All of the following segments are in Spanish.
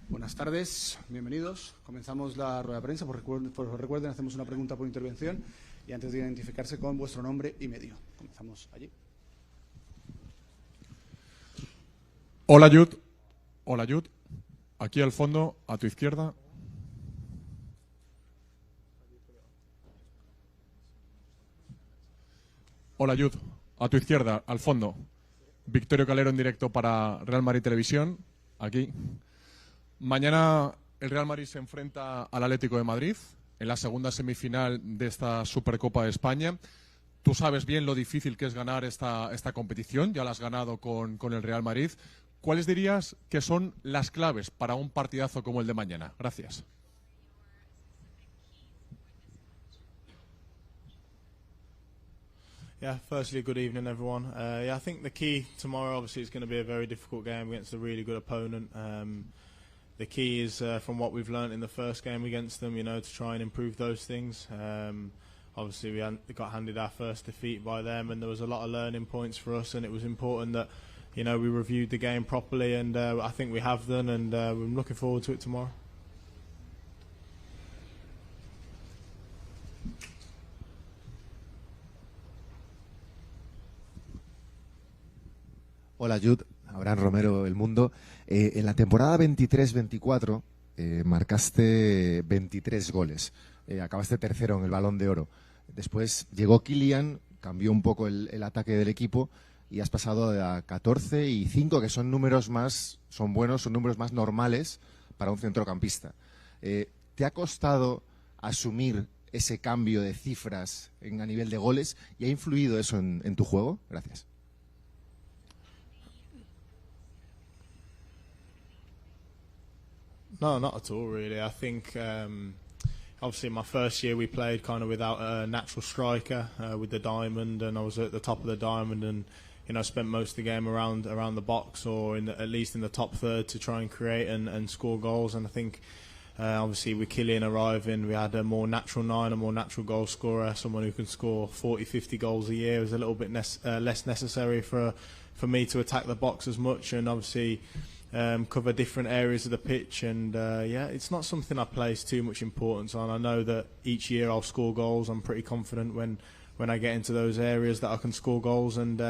Buenas tardes, bienvenidos. Comenzamos la rueda de prensa. Recuerden, hacemos una pregunta por intervención y antes de identificarse con vuestro nombre y medio. Comenzamos allí. Hola, Yud. Hola, Yud. Aquí al fondo, a tu izquierda. Hola, Yud. A tu izquierda, al fondo. Victorio Calero en directo para Real Madrid Televisión. Aquí. Mañana el Real Madrid se enfrenta al Atlético de Madrid en la segunda semifinal de esta Supercopa de España. Tú sabes bien lo difícil que es ganar esta competición. Ya la has ganado con el Real Madrid. ¿Cuáles dirías que son las claves para un partidazo como el de mañana? Gracias. Yeah, firstly, good evening, everyone. I think the key tomorrow, obviously, is going to be a very difficult game against a really good opponent. The key is, from what we've learned in the first game against them, to try and improve those things. Obviously, we got handed our first defeat by them, and there was a lot of learning points for us, and it was important that, we reviewed the game properly, and I think we have done, and I'm looking forward to it tomorrow. Hola, Jude. Abraham Romero, El Mundo. En la temporada 23-24 marcaste 23 goles. Acabaste tercero en el Balón de Oro. Después llegó Kylian, cambió un poco el ataque del equipo y has pasado a 14 y 5, que son números son buenos, son números más normales para un centrocampista. ¿Te ha costado asumir ese cambio de cifras a nivel de goles y ha influido eso en tu juego? Gracias. No, not at all, really. I think, obviously, my first year we played kind of without a natural striker with the diamond, and I was at the top of the diamond, and spent most of the game around the box or at least in the top third to try and create and score goals. And I think, obviously, with Kylian arriving, we had a more natural nine, a more natural goal scorer, someone who can score 40, 50 goals a year. It was a little bit less necessary for me to attack the box as much, and obviously cover different areas of the pitch, and it's not something I place too much importance on. I know that each year I'll score goals. I'm pretty confident when I get into those areas that I can score goals, and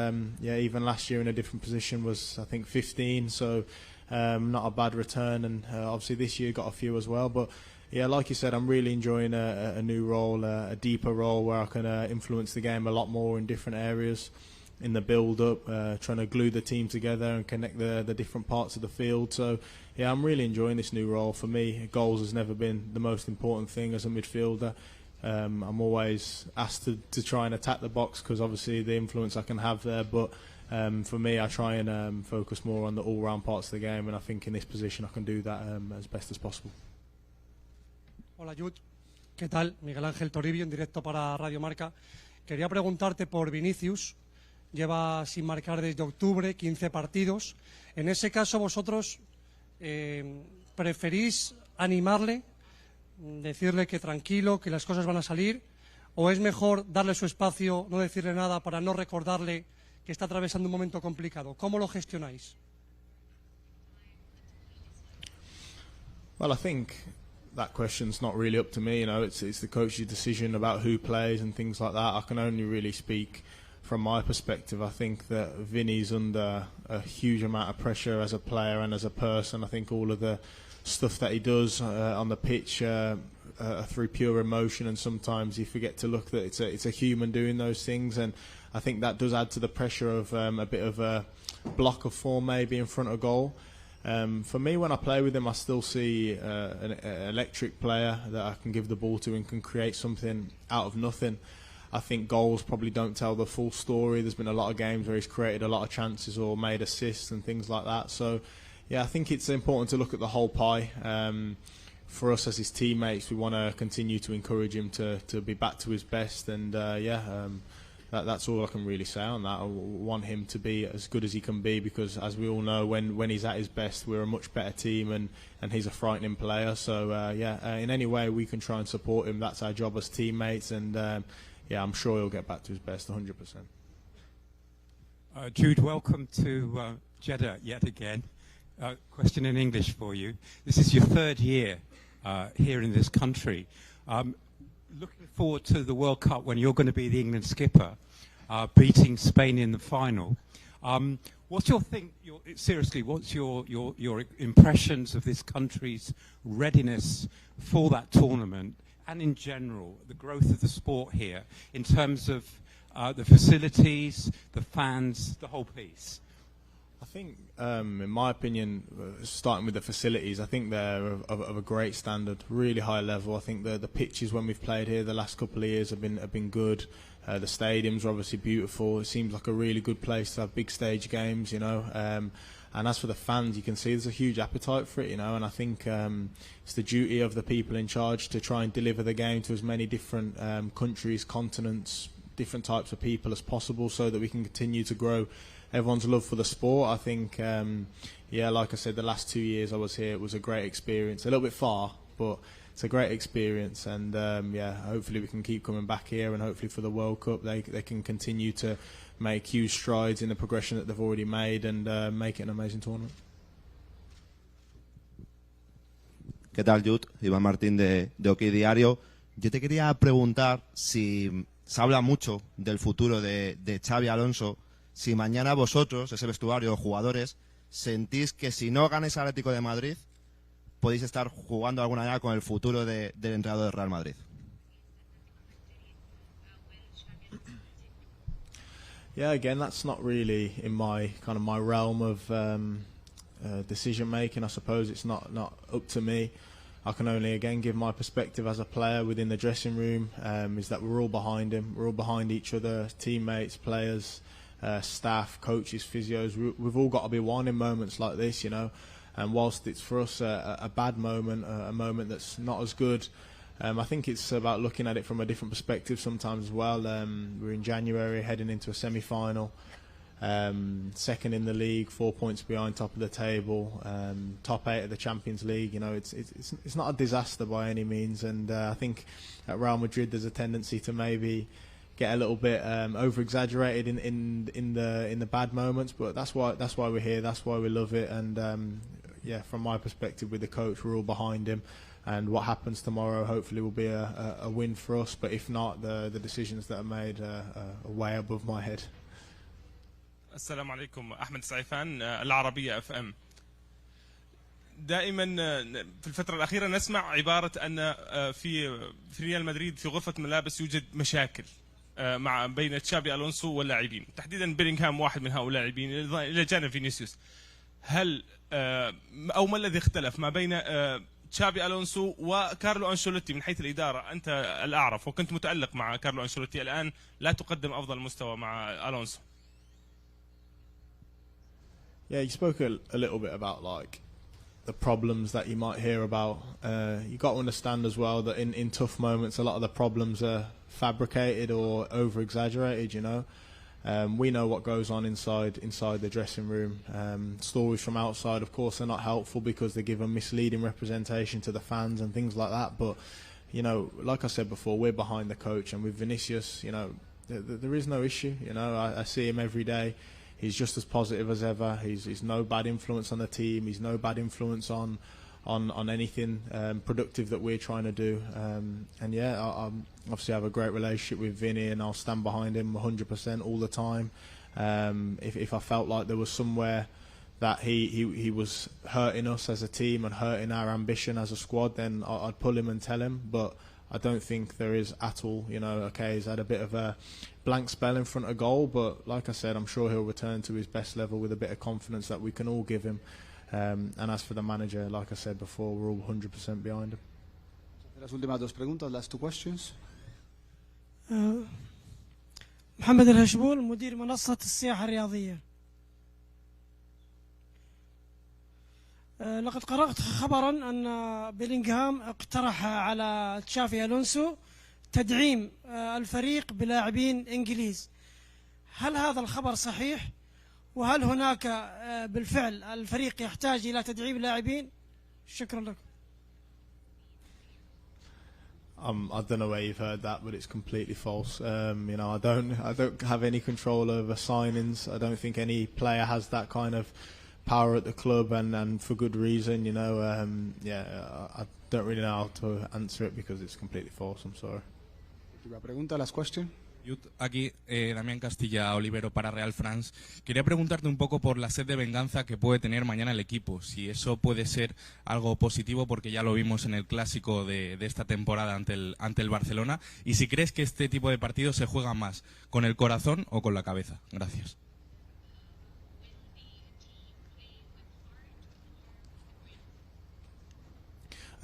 even last year in a different position was, I think, 15, so not a bad return, and obviously this year got a few as well. But yeah, like you said, I'm really enjoying a new role, a deeper role where I can influence the game a lot more in different areas in the build-up, trying to glue the team together and connect the different parts of the field. So, yeah, I'm really enjoying this new role. For me, goals has never been the most important thing as a midfielder. I'm always asked to try and attack the box because obviously the influence I can have there. But For me, I try and focus more on the all-round parts of the game, and I think in this position I can do that as best as possible. Hola Jude, ¿qué tal? Miguel Ángel Toribio, en directo para Radio Marca. Quería preguntarte por Vinicius. Lleva sin marcar desde octubre, 15 partidos. En ese caso, vosotros preferís animarle, decirle que tranquilo, que las cosas van a salir, o es mejor darle su espacio, no decirle nada para no recordarle que está atravesando un momento complicado? ¿Cómo lo gestionáis? Well, I think that question's not really up to me. You know, it's the coach's decision about who plays and things like that. I can only really speak from my perspective. I think that Vinny's under a huge amount of pressure as a player and as a person. I think all of the stuff that he does on the pitch through pure emotion, and sometimes you forget to look that it's a human doing those things, and I think that does add to the pressure of a bit of a block of form maybe in front of goal. For me, when I play with him, I still see an electric player that I can give the ball to and can create something out of nothing. I think goals probably don't tell the full story. There's been a lot of games where he's created a lot of chances or made assists and things like that. So, yeah, I think it's important to look at the whole pie. For us as his teammates, we want to continue to encourage him to be back to his best. And, that's all I can really say on that. I want him to be as good as he can be, because, as we all know, when he's at his best, we're a much better team, and he's a frightening player. So, in any way we can try and support him. That's our job as teammates, and I'm sure he'll get back to his best 100%. Jude, welcome to Yeda yet again. Question in English for you. This is your third year here in this country. Looking forward to the World Cup when you're going to be the England skipper, beating Spain in the final. What's your what's your impressions of this country's readiness for that tournament, and in general the growth of the sport here in terms of the facilities, the fans, the whole piece? I think, in my opinion, starting with the facilities, I think they're of a great standard, really high level. I think the pitches when we've played here the last couple of years have been good. The stadiums are obviously beautiful. It seems like a really good place to have big stage games, you know. And as for the fans, you can see there's a huge appetite for it, you know. And I think it's the duty of the people in charge to try and deliver the game to as many different countries, continents, different types of people as possible, so that we can continue to grow everyone's love for the sport. I think, like I said, the last 2 years I was here, it was a great experience. A little bit far, but it's a great experience. And hopefully we can keep coming back here, and hopefully for the World Cup they can continue to make huge strides in the progression that they've already made, and make it an amazing tournament. ¿Qué tal, Jude? Iván Martín de OK Diario. Yo te quería preguntar si se habla mucho del futuro de Xabi Alonso. Si mañana vosotros, ese vestuario, jugadores, sentís que si no ganáis al Atlético de Madrid, podéis estar jugando de alguna manera con el futuro del entrenador del Real Madrid. Yeah, again, that's not really in my realm of decision making. I suppose it's not up to me. I can only again give my perspective as a player within the dressing room. Is that we're all behind him. We're all behind each other, teammates, players. Staff, coaches, physios, we've all got to be one in moments like this, you know. And whilst it's for us a bad moment, a moment that's not as good, I think it's about looking at it from a different perspective sometimes as well. We're in January, heading into a semi-final, second in the league, 4 points behind top of the table, top 8 of the Champions League. You know, it's not a disaster by any means, and I think at Real Madrid there's a tendency to maybe get a little bit over-exaggerated in the bad moments, but that's why we're here. That's why we love it. And from my perspective, with the coach, we're all behind him. And what happens tomorrow, hopefully, will be a win for us. But if not, the decisions that are made are way above my head. السلام عليكم. أحمد سعيفان العربية FM. دائما في الفترة الأخيرة نسمع عبارة أن في ريال مدريد في غرفة ملابس يوجد مشاكل بين تشابي ألونسو واللاعبين، تحديدا بيلينغهام واحد من هؤلاء اللاعبين إلى جانب فينيسيوس. هل أو ما الذي اختلف ما بين تشابي ألونسو وكارلو أنشيلوتي من حيث الإدارة؟ أنت الأعرف وكنت متألق مع كارلو أنشيلوتي، الآن لا تقدم أفضل مستوى مع ألونسو. Yeah, you spoke a little bit about like the problems that you might hear about. You got to understand as well that in tough moments, a lot of the problems are fabricated or over exaggerated. You know, we know what goes on inside the dressing room. Stories from outside, of course, are not helpful because they give a misleading representation to the fans and things like that. But you know, like I said before, we're behind the coach, and with Vinicius, you know, there is no issue. You know, I see him every day. He's just as positive as ever. He's no bad influence on the team. He's no bad influence on anything productive that we're trying to do. And yeah, I obviously have a great relationship with Vinny, and I'll stand behind him 100% all the time. If I felt like there was somewhere that he was hurting us as a team and hurting our ambition as a squad, then I'd pull him and tell him. But I don't think there is at all. You know, okay, he's had a bit of a blank spell in front of goal, but like I said, I'm sure he'll return to his best level with a bit of confidence that we can all give him. And as for the manager, like I said before, we're all 100% behind him. Las últimas dos preguntas, last two questions. محمد الهشبول مدير منصة السياحة الرياضية. لقد قرأت خبرا أن بيلينغهام اقترح على تشافي ألونسو تدعيم الفريق بلاعبين إنجليز. هل هذا الخبر صحيح؟ وهل هناك بالفعل الفريق يحتاج إلى تدعيم لاعبين؟ شكرا لكم. I don't know where you've heard that, but it's completely false. You know, I don't have any control over signings. I don't think any player has that kind of power at the club, and for good reason. You know, I don't really know how to answer it because it's completely false. I'm sorry. Última pregunta, last question. Aquí, Damián Castilla Olivero para Real France. Quería preguntarte un poco por la sed de venganza que puede tener mañana el equipo. Si eso puede ser algo positivo, porque ya lo vimos en el clásico de esta temporada ante el Barcelona. Y si crees que este tipo de partidos se juega más con el corazón o con la cabeza. Gracias.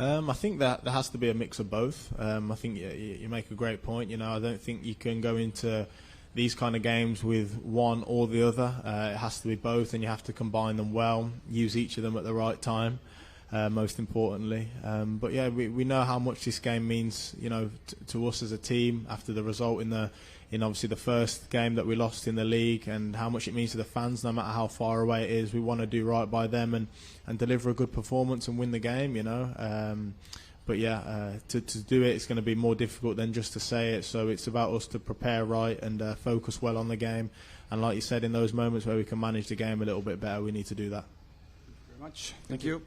I think that there has to be a mix of both. I think you make a great point. You know, I don't think you can go into these kind of games with one or the other. It has to be both, and you have to combine them well, use each of them at the right time, most importantly. But yeah, we know how much this game means, you know, to us as a team after the result in obviously the first game that we lost in the league, and how much it means to the fans. No matter how far away it is, we want to do right by them and deliver a good performance and win the game, you know. But yeah, to do it, it's going to be more difficult than just to say it. So it's about us to prepare right and focus well on the game. And like you said, in those moments where we can manage the game a little bit better, we need to do that. Thank you very much. Thank you.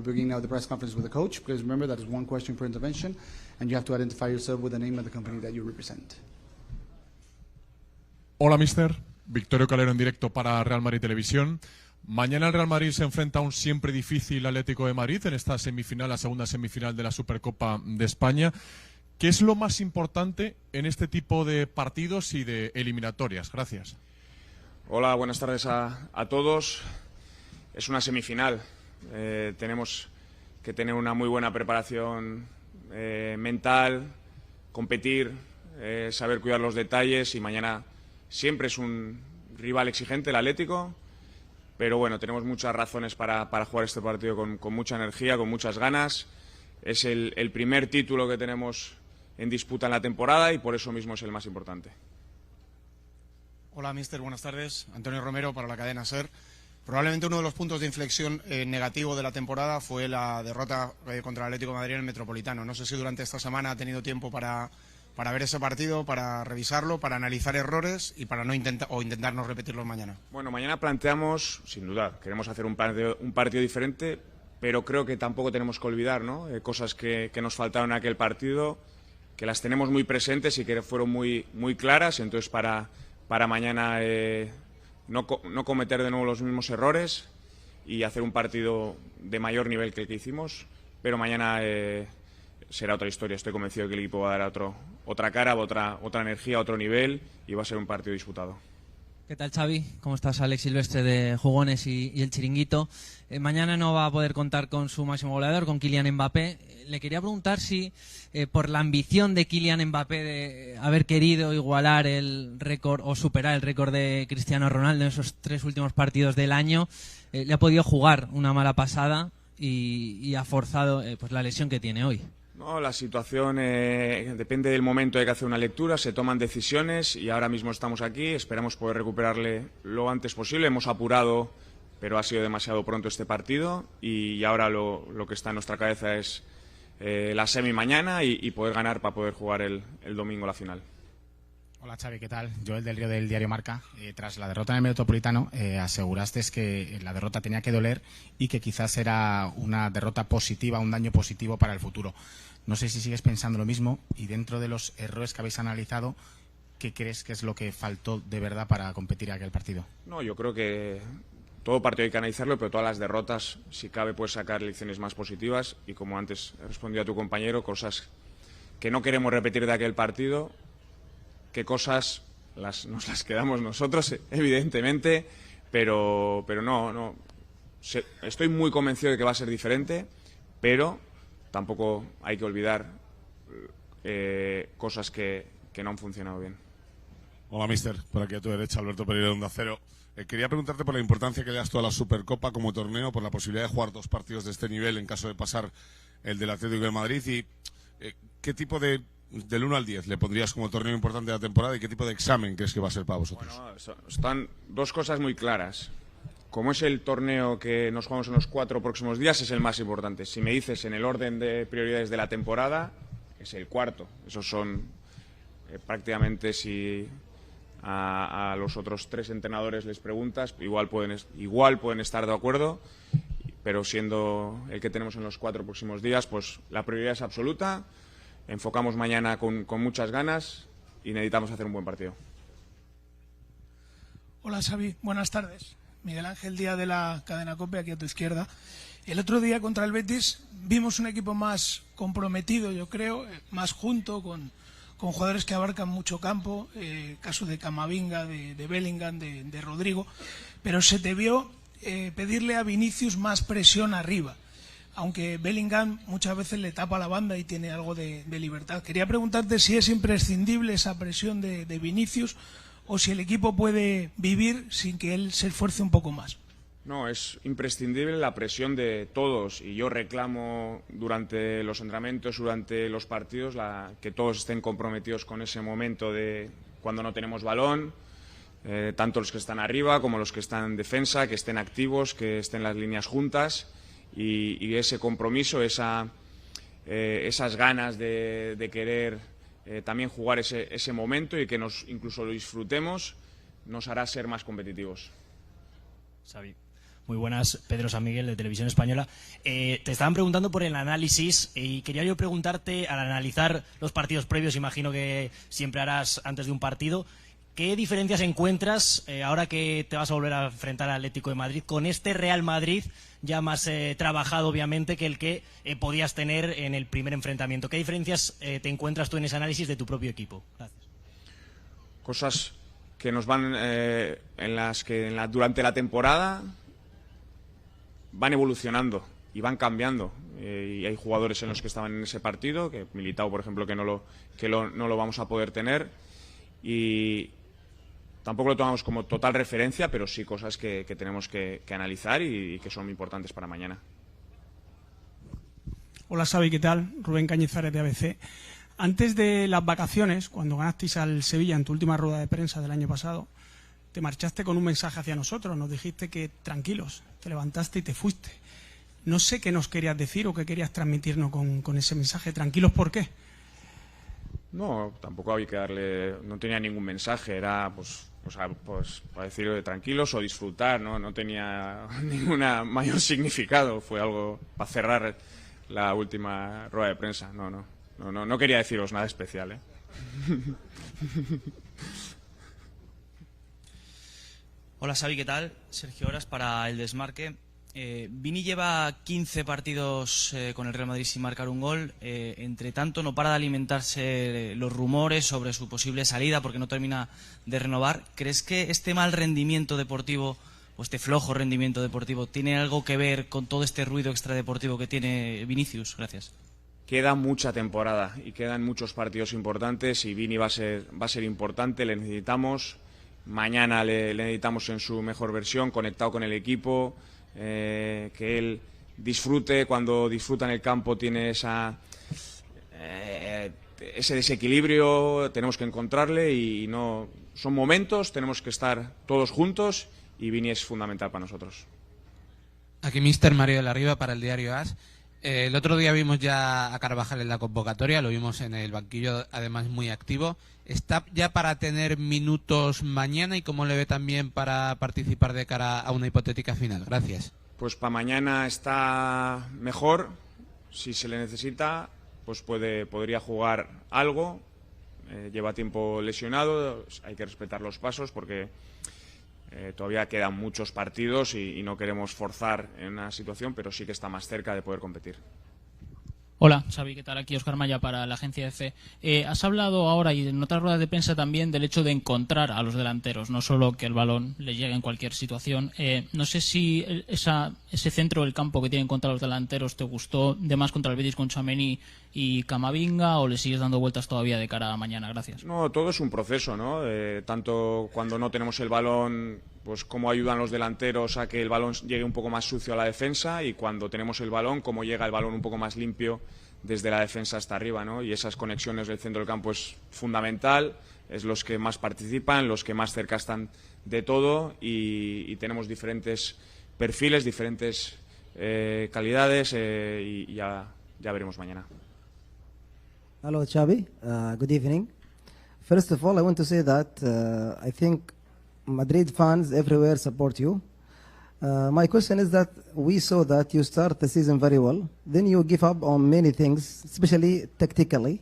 We're beginning now the press conference with the coach. Please remember that is one question per intervention, and you have to identify yourself with the name of the company that you represent. Hola, mister. Victorio Calero en directo para Real Madrid Televisión. Mañana el Real Madrid se enfrenta a un siempre difícil Atlético de Madrid en esta semifinal, la segunda semifinal de la Supercopa de España. ¿Qué es lo más importante en este tipo de partidos y de eliminatorias? Gracias. Hola, buenas tardes a todos. Es una semifinal. Tenemos que tener una muy buena preparación mental, competir, saber cuidar los detalles, y mañana siempre es un rival exigente el Atlético, pero bueno, tenemos muchas razones para jugar este partido con mucha energía, con muchas ganas. Es el primer título que tenemos en disputa en la temporada y por eso mismo es el más importante. Hola, mister, buenas tardes. Antonio Romero para la cadena SER. Probablemente uno de los puntos de inflexión negativo de la temporada fue la derrota contra el Atlético de Madrid en el Metropolitano. No sé si durante esta semana ha tenido tiempo para ver ese partido, para revisarlo, para analizar errores y para intentar no repetirlos mañana. Bueno, mañana planteamos, sin duda, queremos hacer un partido diferente, pero creo que tampoco tenemos que olvidar, ¿no? Cosas que nos faltaron en aquel partido, que las tenemos muy presentes y que fueron muy claras. Entonces, para mañana no cometer de nuevo los mismos errores y hacer un partido de mayor nivel que el que hicimos, pero mañana será otra historia. Estoy convencido que el equipo va a dar otra cara, otra energía, otro nivel, y va a ser un partido disputado. ¿Qué tal, Xavi? ¿Cómo estás? Alex Silvestre de Jugones y el Chiringuito. Mañana no va a poder contar con su máximo goleador, con Kylian Mbappé. Le quería preguntar si, por la ambición de Kylian Mbappé de haber querido igualar el récord o superar el récord de Cristiano Ronaldo en esos 3 últimos partidos del año, le ha podido jugar una mala pasada y ha forzado pues la lesión que tiene hoy. No, la situación depende del momento, hay que hacer una lectura, se toman decisiones y ahora mismo estamos aquí, esperamos poder recuperarle lo antes posible. Hemos apurado, pero ha sido demasiado pronto este partido, y ahora lo que está en nuestra cabeza es la semi mañana y poder ganar para poder jugar el domingo la final. Hola, Xavi, ¿qué tal? Joel del Río del diario Marca. Tras la derrota en el Metropolitano, aseguraste que la derrota tenía que doler y que quizás era una derrota positiva, un daño positivo para el futuro. No sé si sigues pensando lo mismo, y dentro de los errores que habéis analizado, ¿qué crees que es lo que faltó de verdad para competir en aquel partido? No, yo creo que todo partido hay que analizarlo, pero todas las derrotas, si cabe, puedes sacar lecciones más positivas, y como antes respondió a tu compañero, cosas que no queremos repetir de aquel partido, qué cosas nos las quedamos nosotros, evidentemente, pero no. Estoy muy convencido de que va a ser diferente, pero tampoco hay que olvidar cosas que no han funcionado bien. Hola, mister. Por aquí a tu derecha, Alberto Pereira de Onda Cero. Quería preguntarte por la importancia que le das tú a la Supercopa como torneo, por la posibilidad de jugar 2 partidos de este nivel en caso de pasar el del Atlético de Madrid, y qué tipo del 1 al 10 le pondrías como torneo importante de la temporada, y qué tipo de examen crees que va a ser para vosotros. Bueno, están 2 cosas muy claras. Como es el torneo que nos jugamos en los 4 próximos días, es el más importante. Si me dices en el orden de prioridades de la temporada, es el 4. Esos son prácticamente, si a los otros 3 entrenadores les preguntas, igual pueden estar de acuerdo, pero siendo el que tenemos en los 4 próximos días, pues la prioridad es absoluta. Enfocamos mañana con muchas ganas y necesitamos hacer un buen partido. Hola, Xavi, buenas tardes. Miguel Ángel Díaz de la cadena COPE, aquí a tu izquierda. El otro día contra el Betis vimos un equipo más comprometido, yo creo, más junto, con jugadores que abarcan mucho campo, caso de Camavinga, de Bellingham, de Rodrigo, pero se te vio pedirle a Vinicius más presión arriba, aunque Bellingham muchas veces le tapa la banda y tiene algo de libertad. Quería preguntarte si es imprescindible esa presión de Vinicius, o si el equipo puede vivir sin que él se esfuerce un poco más. No, es imprescindible la presión de todos, y yo reclamo durante los entrenamientos, durante los partidos, que todos estén comprometidos con ese momento de cuando no tenemos balón, tanto los que están arriba como los que están en defensa, que estén activos, que estén las líneas juntas, y ese compromiso, esas ganas de querer también jugar ese momento, y que incluso lo disfrutemos, nos hará ser más competitivos. Xavi, Muy buenas, Pedro San Miguel de Televisión Española. Te estaban preguntando por el análisis y quería yo preguntarte, al analizar los partidos previos, imagino que siempre harás antes de un partido, ¿qué diferencias encuentras ahora que te vas a volver a enfrentar al Atlético de Madrid con este Real Madrid ya más trabajado, obviamente, que el que podías tener en el primer enfrentamiento? ¿Qué diferencias te encuentras tú en ese análisis de tu propio equipo? Gracias. Cosas que nos van en las que durante la temporada van evolucionando y van cambiando, y hay jugadores en los que estaban en ese partido, que Militao, por ejemplo, que no lo vamos a poder tener, y tampoco lo tomamos como total referencia, pero sí cosas que tenemos que analizar y que son muy importantes para mañana. Hola Xavi, ¿qué tal? Rubén Cañizares de ABC. Antes de las vacaciones, cuando ganasteis al Sevilla en tu última rueda de prensa del año pasado, te marchaste con un mensaje hacia nosotros, nos dijiste que tranquilos, te levantaste y te fuiste. No sé qué nos querías decir o qué querías transmitirnos con ese mensaje. Tranquilos, ¿por qué? No, tampoco había que darle, no tenía ningún mensaje, era pues para decirlo de tranquilos o disfrutar, no tenía ninguna mayor significado, fue algo para cerrar la última rueda de prensa. No quería deciros nada especial, Hola Xavi, ¿qué tal? Sergio Horas para El Desmarque. Vini lleva 15 partidos con el Real Madrid sin marcar un gol. Entre tanto, no para de alimentarse los rumores sobre su posible salida porque no termina de renovar. ¿Crees que este mal rendimiento deportivo o este flojo rendimiento deportivo tiene algo que ver con todo este ruido extradeportivo que tiene Vinicius? Gracias. Queda mucha temporada y quedan muchos partidos importantes y Vini va a ser importante, le necesitamos. Mañana le necesitamos en su mejor versión, conectado con el equipo, que él disfrute. Cuando disfruta en el campo tiene ese desequilibrio, tenemos que encontrarle y no son momentos, tenemos que estar todos juntos y Vini es fundamental para nosotros. Aquí Mister Mario de la Riva para el diario AS. El otro día vimos ya a Carvajal en la convocatoria, lo vimos en el banquillo, además muy activo. ¿Está ya para tener minutos mañana y cómo le ve también para participar de cara a una hipotética final? Gracias. Pues para mañana está mejor, si se le necesita, pues podría jugar algo. Lleva tiempo lesionado, hay que respetar los pasos porque todavía quedan muchos partidos y no queremos forzar en una situación, pero sí que está más cerca de poder competir. Hola, Xavi, ¿qué tal? Aquí Óscar Maya para la agencia EFE. Has hablado ahora y en otras ruedas de prensa también del hecho de encontrar a los delanteros, no solo que el balón le llegue en cualquier situación. No sé si ese centro del campo que tienen contra los delanteros te gustó de más contra el Betis con Tchouaméni y Camavinga o le sigues dando vueltas todavía de cara a mañana. Gracias. No, todo es un proceso, ¿no? Tanto cuando no tenemos el balón, pues cómo ayudan los delanteros a que el balón llegue un poco más sucio a la defensa, y cuando tenemos el balón, cómo llega el balón un poco más limpio desde la defensa hasta arriba, ¿no? Y esas conexiones del centro del campo es fundamental, es los que más participan, los que más cerca están de todo, y tenemos diferentes perfiles, diferentes calidades, y ya veremos mañana. Hello, Xavi. Good evening. First of all, I want to say that I think Madrid fans everywhere support you. My question is that we saw that you start the season very well, then you give up on many things, especially tactically.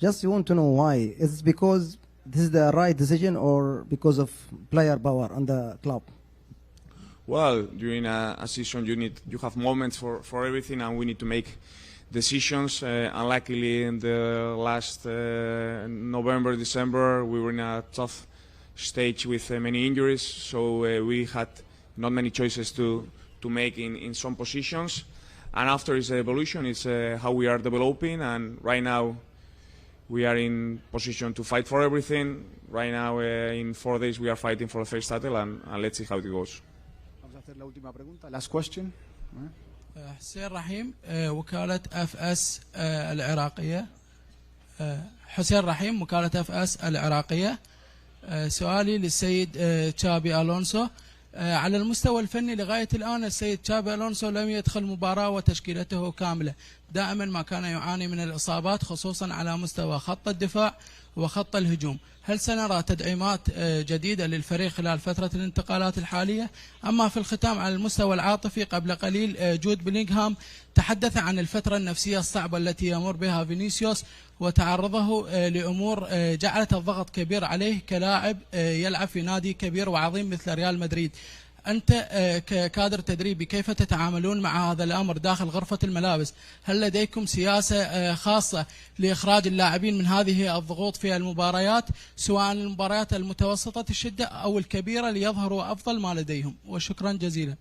Just want to know why. Is it because this is the right decision or because of player power on the club? Well, during a season you have moments for everything, and we need to make decisions. Unluckily, in the last November, December, we were in a tough stage with many injuries, so we had not many choices to make in some positions. And after is the evolution, it's how we are developing, and right now we are in position to fight for everything. Right now, in 4 days, we are fighting for the first title, and let's see how it goes. Vamos a hacer la última pregunta. Last question. حسين رحيم وكالة FS العراقية. حسين رحيم وكالة FS العراقية. سؤالي للسيد تشابي ألونسو. على المستوى الفني لغاية الآن السيد تشابي ألونسو لم يدخل مباراة وتشكيلته كاملة. دائما ما كان يعاني من الإصابات خصوصا على مستوى خط الدفاع وخط الهجوم. هل سنرى تدعيمات جديدة للفريق خلال فترة الانتقالات الحالية؟ أما في الختام على المستوى العاطفي، قبل قليل جود بيلينغهام تحدث عن الفترة النفسية الصعبة التي يمر بها فينيسيوس وتعرضه لأمور جعلت الضغط كبير عليه كلاعب يلعب في نادي كبير وعظيم مثل ريال مدريد. أنت ككادر تدريبي كيف تتعاملون مع هذا الأمر داخل غرفة الملابس؟ هل لديكم سياسة خاصة لإخراج اللاعبين من هذه الضغوط في المباريات، سواء المباريات المتوسطة الشدة أو الكبيرة، ليظهروا أفضل ما لديهم؟ وشكرا جزيلا.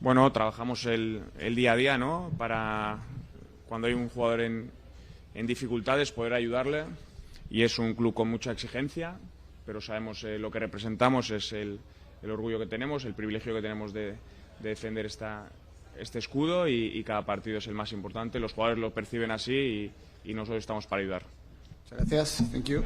Bueno, trabajamos el día a día, ¿no? Para cuando hay un jugador en dificultades poder ayudarle, y es un club con mucha exigencia, pero sabemos lo que representamos, es el orgullo que tenemos, el privilegio que tenemos de defender este escudo, y cada partido es el más importante. Los jugadores lo perciben así y nosotros estamos para ayudar. Muchas gracias. Thank you.